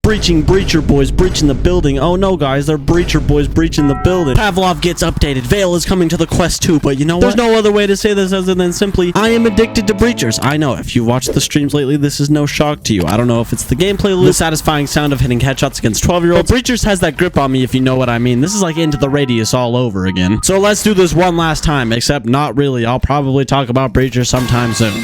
Breaching Breacher boys breaching the building. Oh no, guys, they're Breacher boys breaching the building. Pavlov gets updated. Vale is coming to the quest too, but you know what? There's no other way to say this other than simply, I am addicted to breachers. I know, if you watched the streams lately, this is no shock to you. I don't know if it's the gameplay loop, the satisfying sound of hitting headshots against 12-year-olds, but breachers has that grip on me, if you know what I mean. This is like Into the Radius all over again. So let's do this one last time, except not really. I'll probably talk about breachers sometime soon.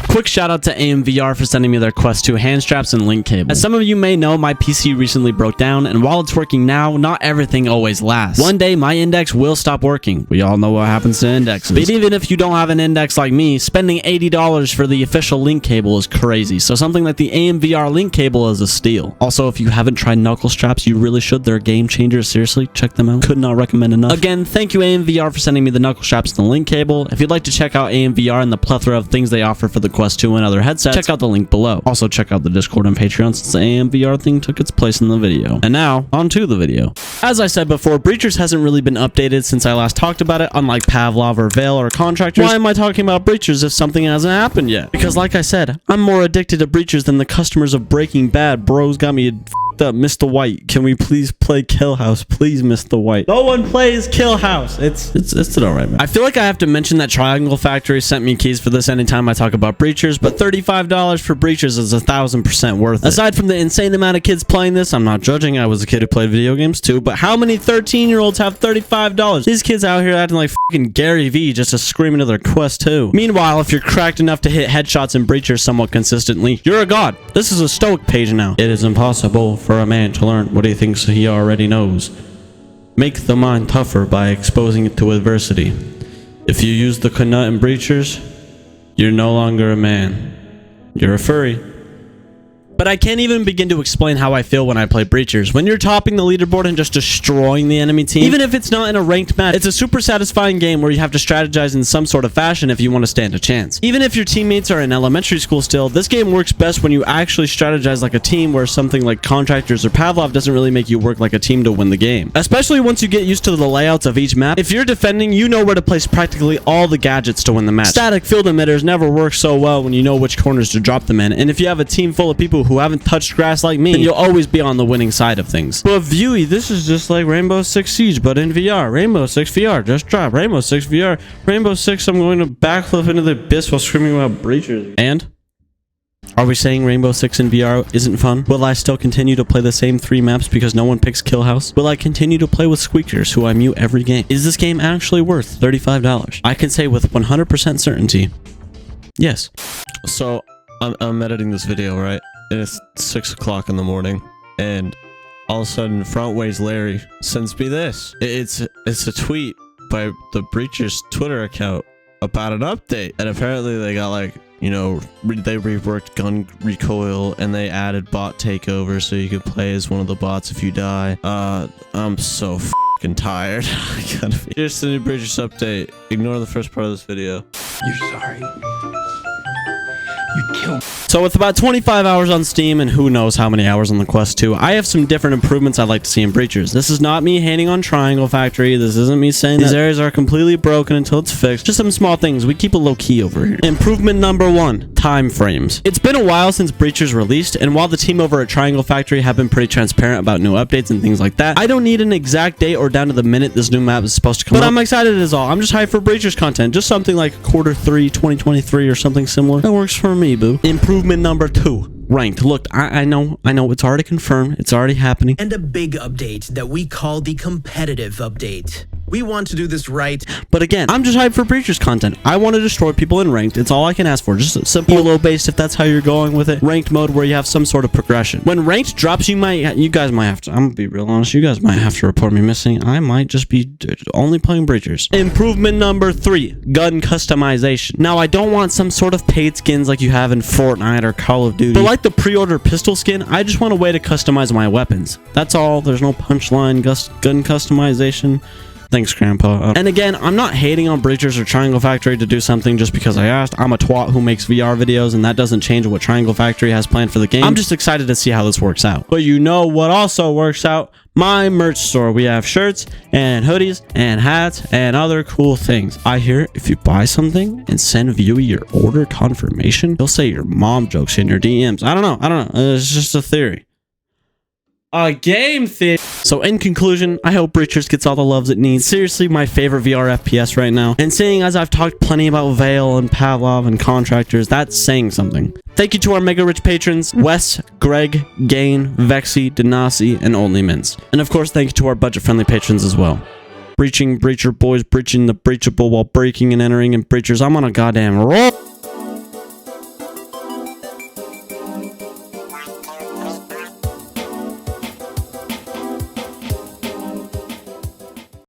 Quick shout out to AMVR for sending me their Quest 2 hand straps and link cable. As some of you may know, my PC recently broke down, and while it's working now, not everything always lasts. One day, my index will stop working. We all know what happens to indexes. But even if you don't have an index like me, spending $80 for the official link cable is crazy, so something like the AMVR link cable is a steal. Also, if you haven't tried knuckle straps, you really should. They're game changers. Seriously, check them out. Could not recommend enough. Again, thank you AMVR for sending me the knuckle straps and the link cable. If you'd like to check out AMVR and the plethora of things they offer for the Quest 2 and other headsets, check out the link below. Also, check out the Discord and Patreon since the AMVR thing took its place in the video. And now, on to the video. As I said before, Breachers hasn't really been updated since I last talked about it, unlike Pavlov or Vale or Contractors. Why am I talking about Breachers if something hasn't happened yet? Because like I said, I'm more addicted to Breachers than the customers of Breaking Bad. Bros got me up. Mr. White, can we please play Kill House? Please, Mr. White. No one plays Kill House. It's an alright, man. I feel like I have to mention that Triangle Factory sent me keys for this anytime I talk about Breachers, but $35 for Breachers is 1000% worth it. Aside from the insane amount of kids playing this, I'm not judging. I was a kid who played video games too, but how many 13-year-olds have $35? These kids out here acting like fucking Gary V just to scream into their Quest 2. Meanwhile, if you're cracked enough to hit headshots in Breachers somewhat consistently, you're a god. This is a Stoic page now. It is impossible for a man to learn what he thinks he already knows. Make the mind tougher by exposing it to adversity. If you use the Knut in Breachers, you're no longer a man. You're a furry. But I can't even begin to explain how I feel when I play Breachers. When you're topping the leaderboard and just destroying the enemy team, even if it's not in a ranked match, it's a super satisfying game where you have to strategize in some sort of fashion if you want to stand a chance. Even if your teammates are in elementary school still, this game works best when you actually strategize like a team, where something like Contractors or Pavlov doesn't really make you work like a team to win the game. Especially once you get used to the layouts of each map. If you're defending, you know where to place practically all the gadgets to win the match. Static field emitters never work so well when you know which corners to drop them in, and if you have a team full of people who haven't touched grass like me, then you'll always be on the winning side of things. But Viewie, this is just like Rainbow Six Siege, but in VR. Rainbow Six VR, just drop. Rainbow Six VR. Rainbow Six, I'm going to backflip into the abyss while screaming about Breachers. And? Are we saying Rainbow Six in VR isn't fun? Will I still continue to play the same 3 maps because no one picks Kill House? Will I continue to play with Squeakers, who I mute every game? Is this game actually worth $35? I can say with 100% certainty, yes. So, I'm editing this video, right? And it's 6 o'clock in the morning, and all of a sudden Frontways Larry sends me this. It's a tweet by the Breachers Twitter account about an update, and apparently they got, like, you know, they reworked gun recoil and they added bot takeover so you could play as one of the bots if you die. I'm so fucking tired. I gotta be. Here's the new Breachers update. Ignore the first part of this video. You're sorry. You killed. So with about 25 hours on Steam and who knows how many hours on the Quest 2, I have some different improvements I'd like to see in Breachers. This is not me hating on Triangle Factory. This isn't me saying these areas are completely broken until it's fixed. Just some small things. We keep it low-key over here. Improvement number 1, time frames. It's been a while since Breachers released, and while the team over at Triangle Factory have been pretty transparent about new updates and things like that, I don't need an exact date or down to the minute this new map is supposed to come out. But I'm excited as all. I'm just hyped for Breachers content. Just something like Q3 2023 or something similar. That works for me, boo. Improvement number 2, ranked. Look, I know it's already confirmed. It's already happening. And a big update that we call the competitive update. We want to do this right. But again, I'm just hyped for Breachers content. I want to destroy people in ranked. It's all I can ask for. Just a simple elo based, if that's how you're going with it. Ranked mode where you have some sort of progression. When ranked drops, you guys might have to, I'm gonna be real honest, you guys might have to report me missing. I might just be only playing Breachers. Improvement number 3, gun customization. Now, I don't want some sort of paid skins like you have in Fortnite or Call of Duty. But like the pre-order pistol skin, I just want a way to customize my weapons. That's all. There's no punchline gun customization. Thanks, Grandpa. And again, I'm not hating on Breachers or Triangle Factory to do something just because I asked. I'm a twat who makes VR videos, and that doesn't change what Triangle Factory has planned for the game. I'm just excited to see how this works out. But you know what also works out? My merch store. We have shirts and hoodies and hats and other cool things. I hear if you buy something and send Viewie your order confirmation, he'll say your mom jokes in your DMs. I don't know. It's just a theory. A game theory. So in conclusion, I hope Breachers gets all the loves it needs. Seriously, my favorite VR FPS right now. And seeing as I've talked plenty about Vale and Pavlov and contractors, that's saying something. Thank you to our mega rich patrons, Wes, Greg, Gain, Vexy, Denasi, and Only Mints. And of course, thank you to our budget friendly patrons as well. Breacher boys breaching the breachable while breaking and entering, and Breachers, I'm on a goddamn roll.